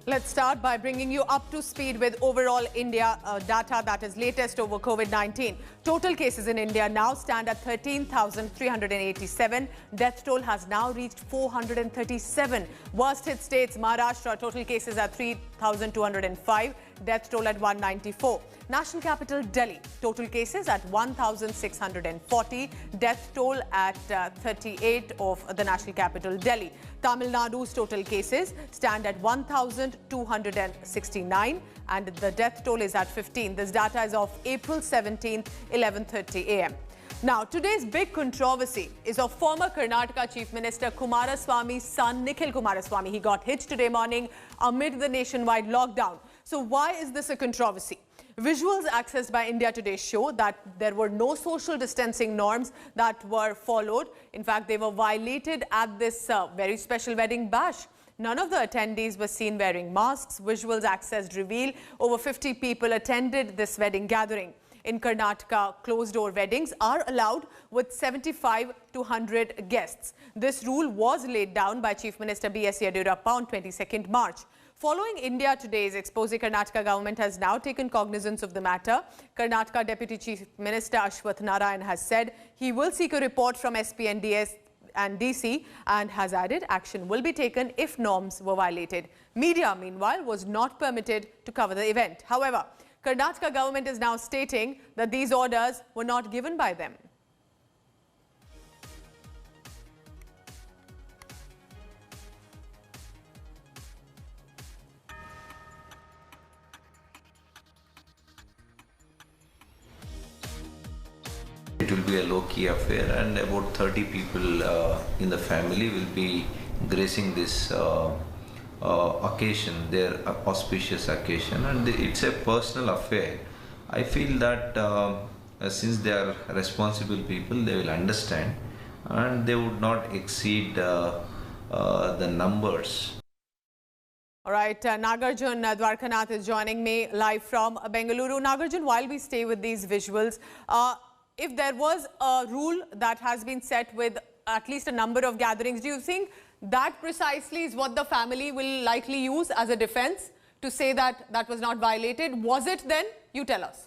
Let's start by bringing you up to speed with overall India data that is latest over COVID-19. Total cases in India now stand at 13,387. Death toll has now reached 437. Worst hit states, Maharashtra, total cases at 3,205. Death toll at 194. National capital Delhi, total cases at 1,640. Death toll at 38 of the national capital Delhi. Tamil Nadu's total cases stand at 1,269 and the death toll is at 15. This data is of April 17th, 11:30 a.m. Now, today's big controversy is of former Karnataka Chief Minister Kumaraswamy's son, Nikhil Kumaraswamy. He got hit today morning amid the nationwide lockdown. So why is this a controversy? Visuals accessed by India Today show that there were no social distancing norms that were followed. In fact, they were violated at this very special wedding bash. None of the attendees were seen wearing masks. Visuals accessed reveal over 50 people attended this wedding gathering. In Karnataka, closed-door weddings are allowed with 75 to 100 guests. This rule was laid down by Chief Minister B.S. Yediyurappa on 22nd March. Following India Today's expose, Karnataka government has now taken cognizance of the matter. Karnataka Deputy Chief Minister Ashwath Narayan has said he will seek a report from SP and DS and DC and has added action will be taken if norms were violated. Media, meanwhile, was not permitted to cover the event. However, Karnataka government is now stating that these orders were not given by them. It will be a low-key affair and about 30 people in the family will be gracing this occasion, their auspicious occasion, and it's a personal affair. I feel that since they are responsible people, they will understand and they would not exceed the numbers. All right, Nagarjun Dwarkanath is joining me live from Bengaluru. Nagarjun, while we stay with these visuals, if there was a rule that has been set with at least a number of gatherings, do you think that precisely is what the family will likely use as a defense to say that that was not violated? Was it then? You tell us.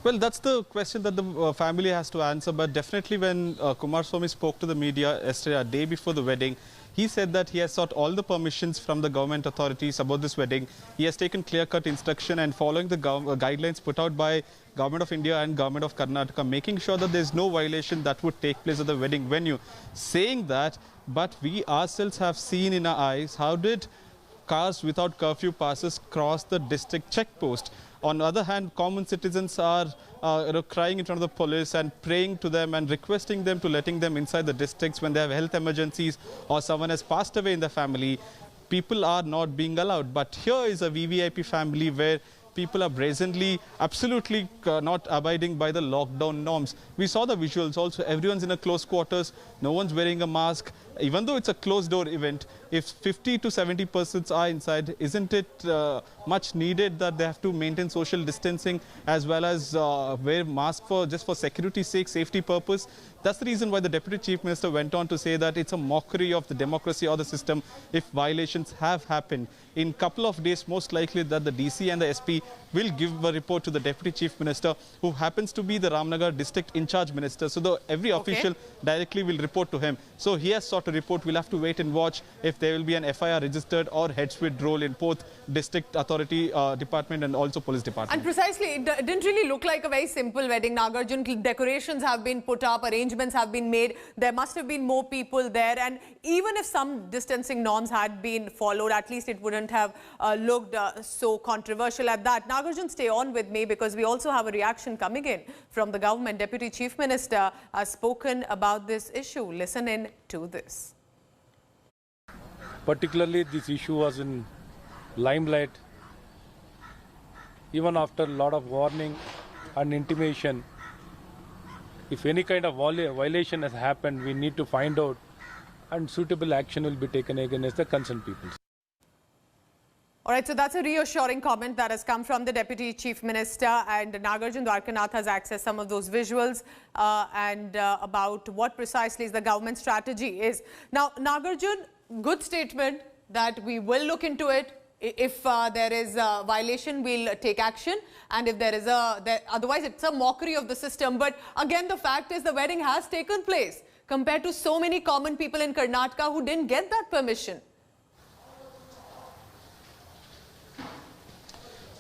Well, that's the question that the family has to answer. But definitely when Kumaraswamy spoke to the media yesterday, a day before the wedding, he said that he has sought all the permissions from the government authorities about this wedding. He has taken clear-cut instruction and following the guidelines put out by Government of India and Government of Karnataka, making sure that there is no violation that would take place at the wedding venue. Saying that, but we ourselves have seen in our eyes, how did cars without curfew passes cross the district checkpost? On the other hand, common citizens are crying in front of the police and praying to them and requesting them to letting them inside the districts when they have health emergencies or someone has passed away in the family. People are not being allowed. But here is a VVIP family where people are brazenly, absolutely not abiding by the lockdown norms. We saw the visuals also. Everyone's in a close quarters. No one's wearing a mask. Even though it's a closed-door event, if 50 to 70 persons are inside, isn't it much needed that they have to maintain social distancing as well as wear masks for just for security's sake, safety purpose? That's the reason why the Deputy Chief Minister went on to say that it's a mockery of the democracy or the system if violations have happened. In a couple of days, most likely that the DC and the SP will give a report to the Deputy Chief Minister, who happens to be the Ramnagar district in charge minister. So every official directly will report to him. So he has sought a report. We'll have to wait and watch if there will be an FIR registered or heads with role in both district authority department and also police department. And precisely, it didn't really look like a very simple wedding, Nagarjun. Decorations have been put up, arrangements have been made. There must have been more people there. And even if some distancing norms had been followed, at least it wouldn't have looked so controversial at that. Nagarjun, stay on with me because we also have a reaction coming in from the government. Deputy Chief Minister has spoken about this issue. Listen in to this. Particularly, this issue was in limelight. Even after a lot of warning and intimation, if any kind of violation has happened, we need to find out and suitable action will be taken against the concerned people. All right, so that's a reassuring comment that has come from the Deputy Chief Minister, and Nagarjun Dwarkanath has accessed some of those visuals about what precisely is the government strategy is. Now, Nagarjun, good statement that we will look into it. If there is a violation, we'll take action. And if there is otherwise it's a mockery of the system. But again, the fact is the wedding has taken place compared to so many common people in Karnataka who didn't get that permission.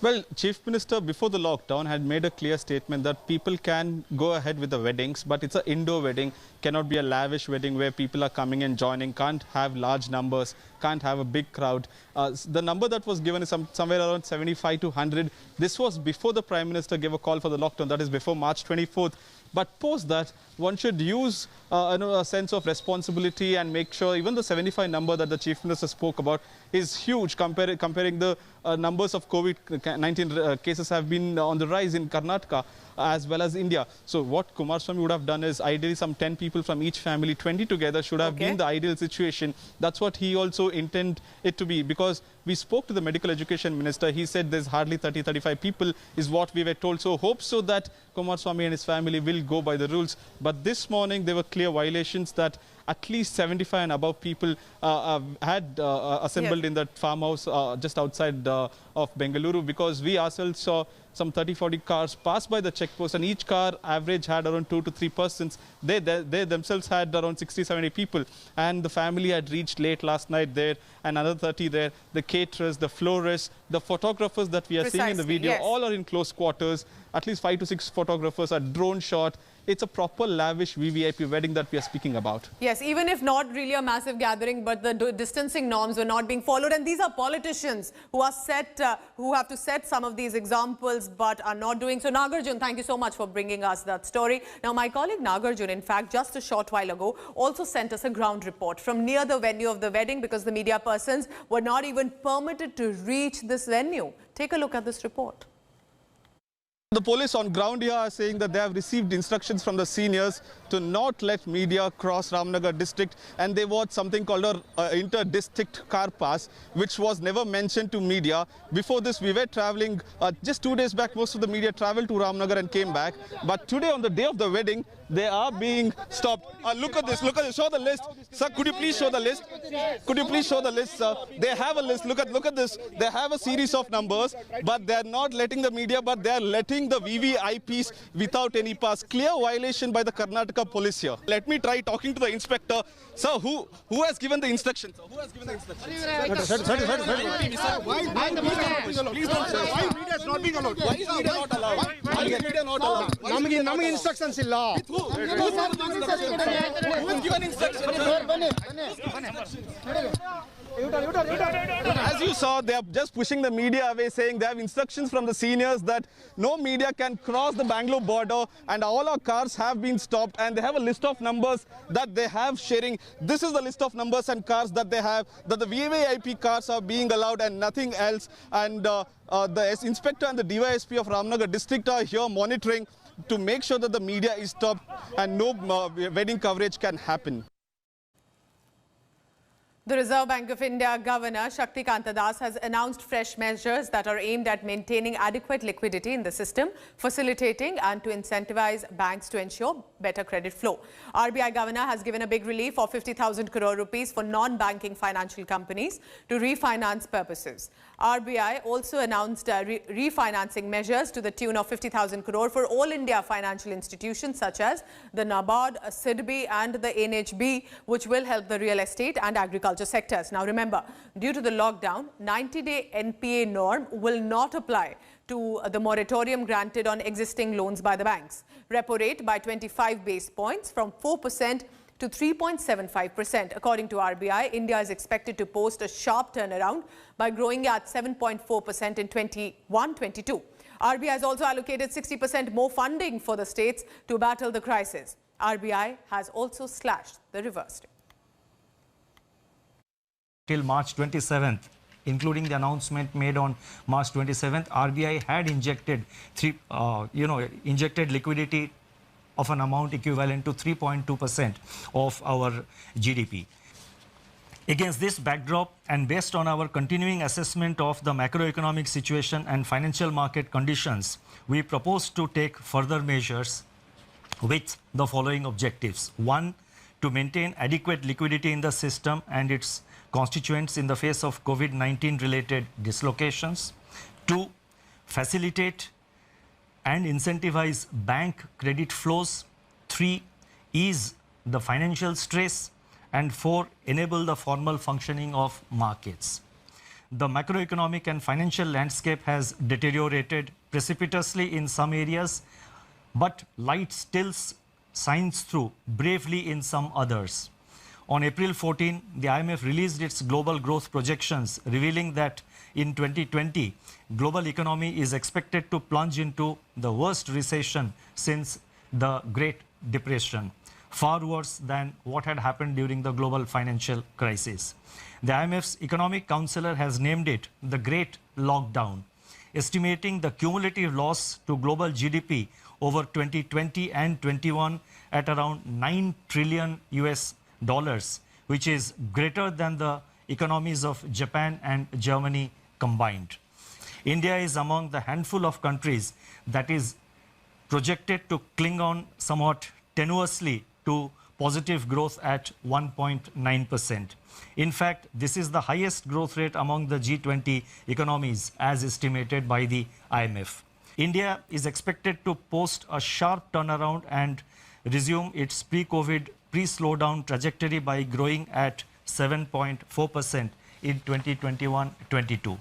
Well, Chief Minister, before the lockdown, had made a clear statement that people can go ahead with the weddings, but it's an indoor wedding, cannot be a lavish wedding where people are coming and joining, can't have large numbers, can't have a big crowd. The number that was given is somewhere around 75 to 100. This was before the Prime Minister gave a call for the lockdown, that is before March 24th. But post that, one should use a sense of responsibility and make sure even the 75 number that the Chief Minister spoke about is huge comparing the numbers of COVID-19 cases have been on the rise in Karnataka as well as India. So what Kumaraswamy would have done is ideally some 10 people from each family, 20 together should have been the ideal situation. That's what he also intended it to be, because we spoke to the medical education minister. He said there's hardly 30-35 people is what we were told. So hope so that Kumaraswamy and his family will go by the rules. But this morning there were clear violations that at least 75 and above people had assembled in that farmhouse just outside of Bengaluru, because we ourselves saw some 30-40 cars pass by the checkpost, and each car average had around 2 to 3 persons. They themselves had around 60-70 people, and the family had reached late last night there, and another 30 there. The caterers, the florists, the photographers that we are seeing in the video, all are in close quarters. At least 5 to 6 photographers are drone shot. It's a proper lavish VVIP wedding that we are speaking about. Yes, even if not really a massive gathering, but the distancing norms were not being followed. And these are politicians who are who have to set some of these examples, but are not doing so. Nagarjun, thank you so much for bringing us that story. Now, my colleague Nagarjun, in fact, just a short while ago, also sent us a ground report from near the venue of the wedding, because the media persons were not even permitted to reach this venue. Take a look at this report. The police on ground here are saying that they have received instructions from the seniors to not let media cross Ramnagar district, and they watched something called an inter-district car pass, which was never mentioned to media. Before this, we were traveling, just 2 days back, most of the media traveled to Ramnagar and came back. But today, on the day of the wedding, they are being stopped. Look at this, show the list. Sir, could you please show the list? Could you please show the list, sir? They have a list, look at this. They have a series of numbers, but they are not letting the media, but they are letting the VVIPs without any pass. Clear violation by the Karnataka police here. Let me try talking to the inspector. Sir, who has given the instructions? Who has given the instructions? Why please don't say. Why media is not being allowed? Why is media not allowed? Why is media not allowed? Namage instructions illa. Who has given instructions? As you saw, they are just pushing the media away, saying they have instructions from the seniors that no media can cross the Bangalore border, and all our cars have been stopped, and they have a list of numbers that they have sharing. This is the list of numbers and cars that they have, that the VVIP cars are being allowed and nothing else. And the inspector and the DYSP of Ramnagar district are here monitoring to make sure that the media is stopped and no wedding coverage can happen. The Reserve Bank of India Governor Shaktikanta Das has announced fresh measures that are aimed at maintaining adequate liquidity in the system, facilitating and to incentivize banks to ensure better credit flow. RBI Governor has given a big relief of 50,000 crore rupees for non-banking financial companies to refinance purposes. RBI also announced refinancing measures to the tune of 50,000 crore for all India financial institutions such as the NABARD, SIDBI and the NHB, which will help the real estate and agriculture sectors. Now remember, due to the lockdown, 90-day NPA norm will not apply to the moratorium granted on existing loans by the banks. Repo rate by 25 base points from 4% to 3.75%. According to RBI, India is expected to post a sharp turnaround by growing at 7.4% in 21-22. RBI has also allocated 60% more funding for the states to battle the crisis. RBI has also slashed the reverse rate. Till March 27th, including the announcement made on March 27th, RBI had injected injected liquidity of an amount equivalent to 3.2% of our GDP. Against this backdrop, and based on our continuing assessment of the macroeconomic situation and financial market conditions, we propose to take further measures with the following objectives. One, to maintain adequate liquidity in the system and its constituents in the face of COVID-19 related dislocations. 2. Facilitate and incentivize bank credit flows. 3. Ease the financial stress. And 4. Enable the formal functioning of markets. The macroeconomic and financial landscape has deteriorated precipitously in some areas, but light still shines through bravely in some others. On April 14, the IMF released its global growth projections, revealing that in 2020, global economy is expected to plunge into the worst recession since the Great Depression, far worse than what had happened during the global financial crisis. The IMF's economic counselor has named it the Great Lockdown, estimating the cumulative loss to global GDP over 2020 and 21 at around $9 trillion US, which is greater than the economies of Japan and Germany combined. India is among the handful of countries that is projected to cling on somewhat tenuously to positive growth at 1.9%. In fact, this is the highest growth rate among the G20 economies as estimated by the IMF. India is expected to post a sharp turnaround and resume its pre-COVID, pre-slowdown trajectory by growing at 7.4% in 2021-22.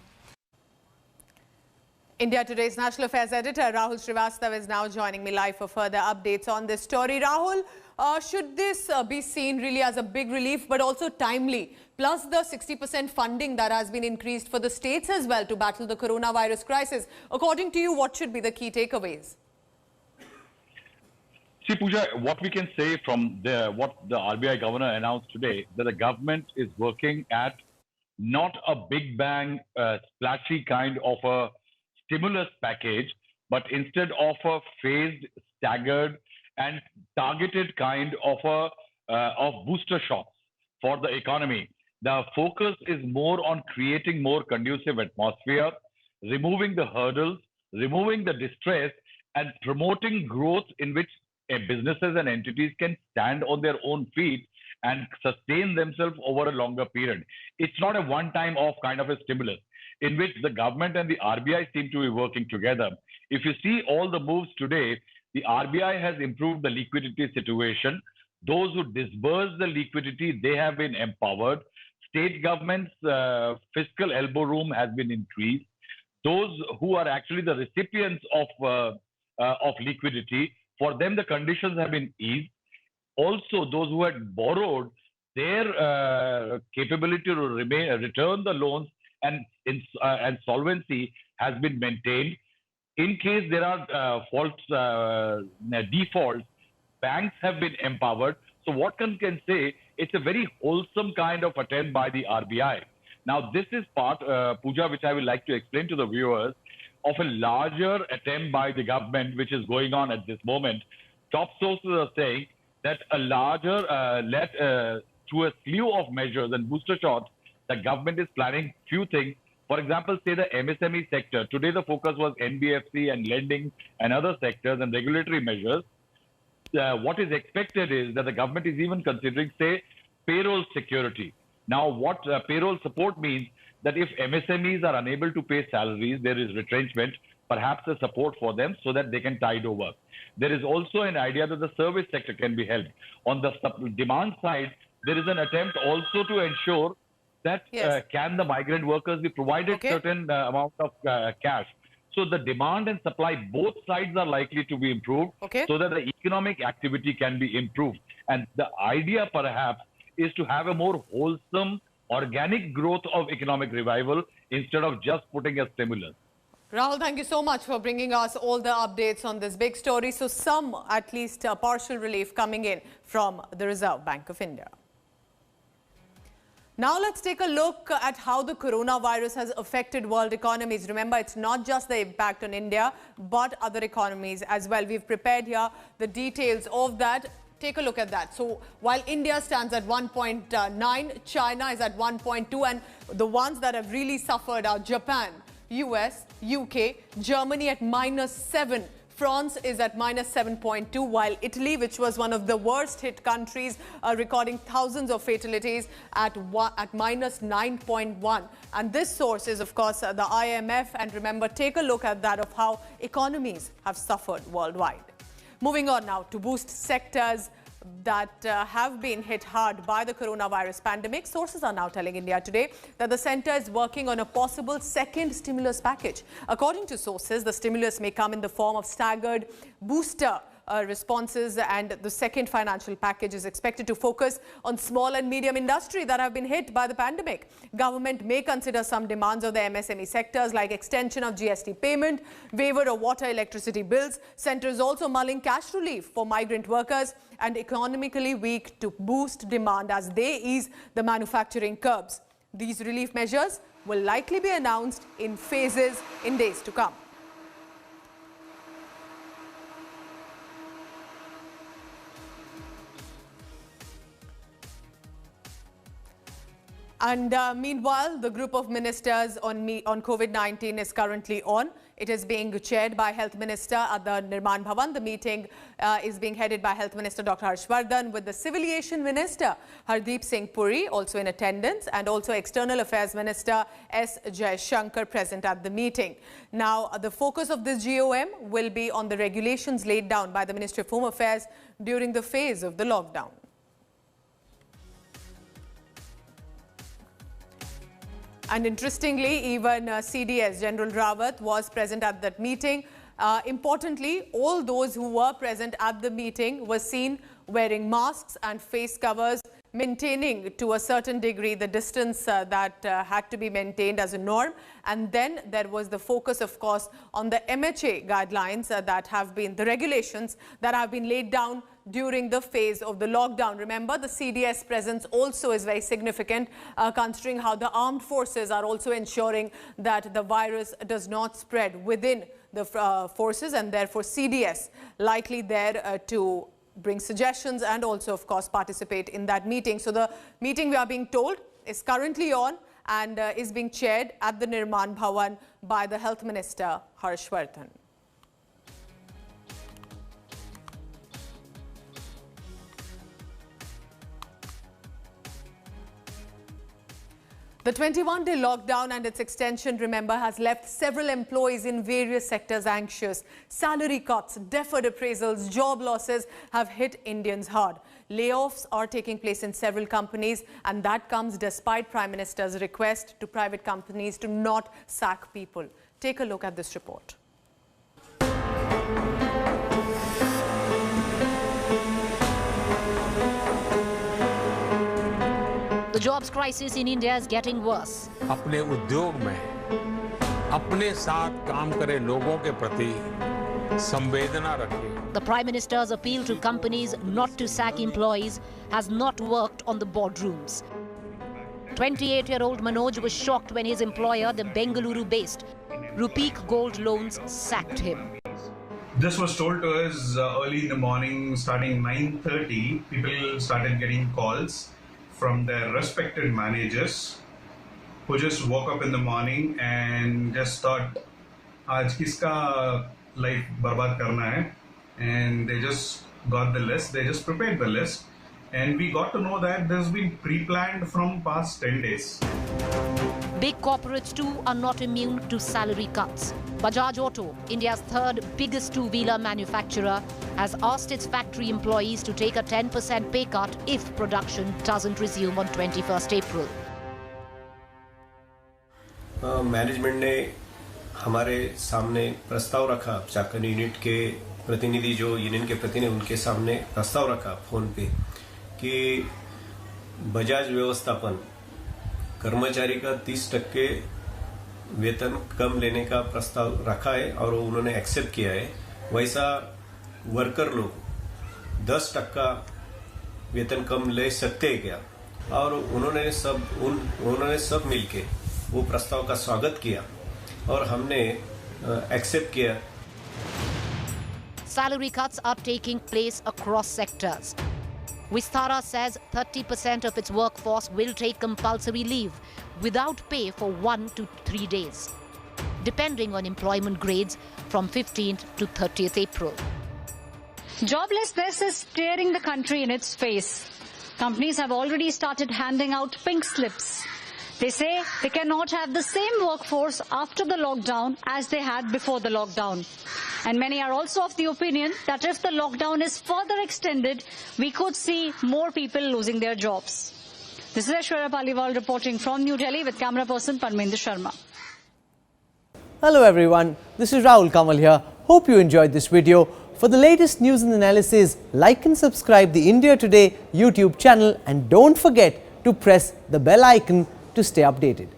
India Today's National Affairs editor Rahul Srivastava is now joining me live for further updates on this story. Rahul, should this be seen really as a big relief but also timely, plus the 60% funding that has been increased for the states as well to battle the coronavirus crisis? According to you, what should be the key takeaways? See, Pooja, what we can say from what the RBI governor announced today, that the government is working at not a big bang, splashy kind of a stimulus package, but instead of a phased, staggered, and targeted kind of booster shots for the economy. The focus is more on creating more conducive atmosphere, removing the hurdles, removing the distress, and promoting growth in which businesses and entities can stand on their own feet and sustain themselves over a longer period. It's not a one-time off kind of a stimulus in which the government and the RBI seem to be working together. If you see all the moves today, the RBI has improved the liquidity situation. Those who disburse the liquidity, they have been empowered. State governments' fiscal elbow room has been increased. Those who are actually the recipients of liquidity, for them the conditions have been eased. Also, those who had borrowed, their capability to return the loans and solvency has been maintained. In case there are defaults, banks have been empowered. So what one can say, it's a very wholesome kind of attempt by the RBI. Now, this is part, Pooja, which I would like to explain to the viewers, of a larger attempt by the government, which is going on at this moment. Top sources are saying that a larger, through a slew of measures and booster shots, the government is planning few things. For example, say the MSME sector. Today, the focus was NBFC and lending and other sectors and regulatory measures. What is expected is that the government is even considering, say, payroll security. Now, what payroll support means that if MSMEs are unable to pay salaries, there is retrenchment, perhaps a support for them so that they can tide over. There is also an idea that the service sector can be helped. On the demand side, there is an attempt also to ensure that can the migrant workers be provided certain amount of cash. So the demand and supply, both sides are likely to be improved so that the economic activity can be improved. And the idea perhaps is to have a more wholesome, organic growth of economic revival instead of just putting a stimulus. Rahul, thank you so much for bringing us all the updates on this big story. So some, at least partial relief coming in from the Reserve Bank of India. Now let's take a look at how the coronavirus has affected world economies. Remember, it's not just the impact on India, but other economies as well. We've prepared here the details of that. Take a look at that. So while India stands at 1.9, China is at 1.2, and the ones that have really suffered are Japan, US, UK, Germany at -7, France is at -7.2, while Italy, which was one of the worst hit countries, recording thousands of fatalities, at -9.1. And this source is, of course, the IMF. And remember, take a look at that of how economies have suffered worldwide. Moving on now to boost sectors that have been hit hard by the coronavirus pandemic. Sources are now telling India Today that the centre is working on a possible second stimulus package. According to sources, the stimulus may come in the form of staggered booster responses, and the second financial package is expected to focus on small and medium industry that have been hit by the pandemic. Government may consider some demands of the MSME sectors like extension of GST payment, waiver of water electricity bills. Centre is also mulling cash relief for migrant workers and economically weak to boost demand as they ease the manufacturing curbs. These relief measures will likely be announced in phases in days to come. And meanwhile, the group of ministers on COVID-19 is currently on. It is being chaired by Health Minister at the Nirman Bhavan. The meeting is being headed by Health Minister Dr. Harshvardhan, with the Civil Aviation Minister Hardeep Singh Puri also in attendance, and also External Affairs Minister S. Jaishankar present at the meeting. Now, the focus of this GOM will be on the regulations laid down by the Ministry of Home Affairs during the phase of the lockdown. And interestingly, even CDS General Rawat was present at that meeting. Importantly, all those who were present at the meeting were seen wearing masks and face covers, maintaining to a certain degree the distance that had to be maintained as a norm. And then there was the focus, of course, on the MHA guidelines that have been, the regulations that have been laid down during the phase of the lockdown. Remember, the CDS presence also is very significant, considering how the armed forces are also ensuring that the virus does not spread within the forces, and therefore CDS likely there to bring suggestions and also, of course, participate in that meeting. So the meeting, we are being told, is currently on and is being chaired at the Nirman Bhavan by the Health Minister Harshvardhan. The 21-day lockdown and its extension, remember, has left several employees in various sectors anxious. Salary cuts, deferred appraisals, job losses have hit Indians hard. Layoffs are taking place in several companies, and that comes despite Prime Minister's request to private companies to not sack people. Take a look at this report. The jobs crisis in India is getting worse. अपने उद्योग में अपने साथ काम करे लोगों के प्रति संवेदना रखें. The Prime Minister's appeal to companies not to sack employees has not worked on the boardrooms. 28-year-old Manoj was shocked when his employer, the Bengaluru-based Rupeek Gold Loans, sacked him. This was told to us early in the morning, starting 9:30. People started getting calls from their respected managers who just woke up in the morning and just thought, "Aaj kiska life barbad karna hai?" And they just got the list. They just prepared the list, and we got to know that this has been pre-planned from past 10 days. Big corporates too are not immune to salary cuts. Bajaj Auto, India's third biggest two-wheeler manufacturer, has asked its factory employees to take a 10% pay cut if production doesn't resume on 21st April. Management ने हमारे सामने प्रस्ताव रखा, Chakan unit के प्रतिनिधि, जो union के प्रतिनिधि, उनके सामने प्रस्ताव रखा फोन पे कि बजाज व्यवस्थापन कर्मचारी का 30% वेतन कम लेने का प्रस्ताव रखा है और उन्होंने एक्सेप्ट किया है। वैसा वर्कर लोग 10% वेतन कम ले सकते हैं क्या? और उन्होंने सब मिलके वो प्रस्ताव का स्वागत किया और हमने एक्सेप्ट किया। Salary cuts are taking place across sectors. Vistara says 30% of its workforce will take compulsory leave without pay for 1 to 3 days. depending on employment grades from 15th to 30th April. Joblessness is staring the country in its face. Companies have already started handing out pink slips. They say they cannot have the same workforce after the lockdown as they had before the lockdown. And many are also of the opinion that if the lockdown is further extended, we could see more people losing their jobs. This is Aishwarya Paliwal reporting from New Delhi with camera person Parminder Sharma. Hello everyone, this is Rahul Kamal here. Hope you enjoyed this video. For the latest news and analysis, like and subscribe the India Today YouTube channel and don't forget to press the bell icon to stay updated.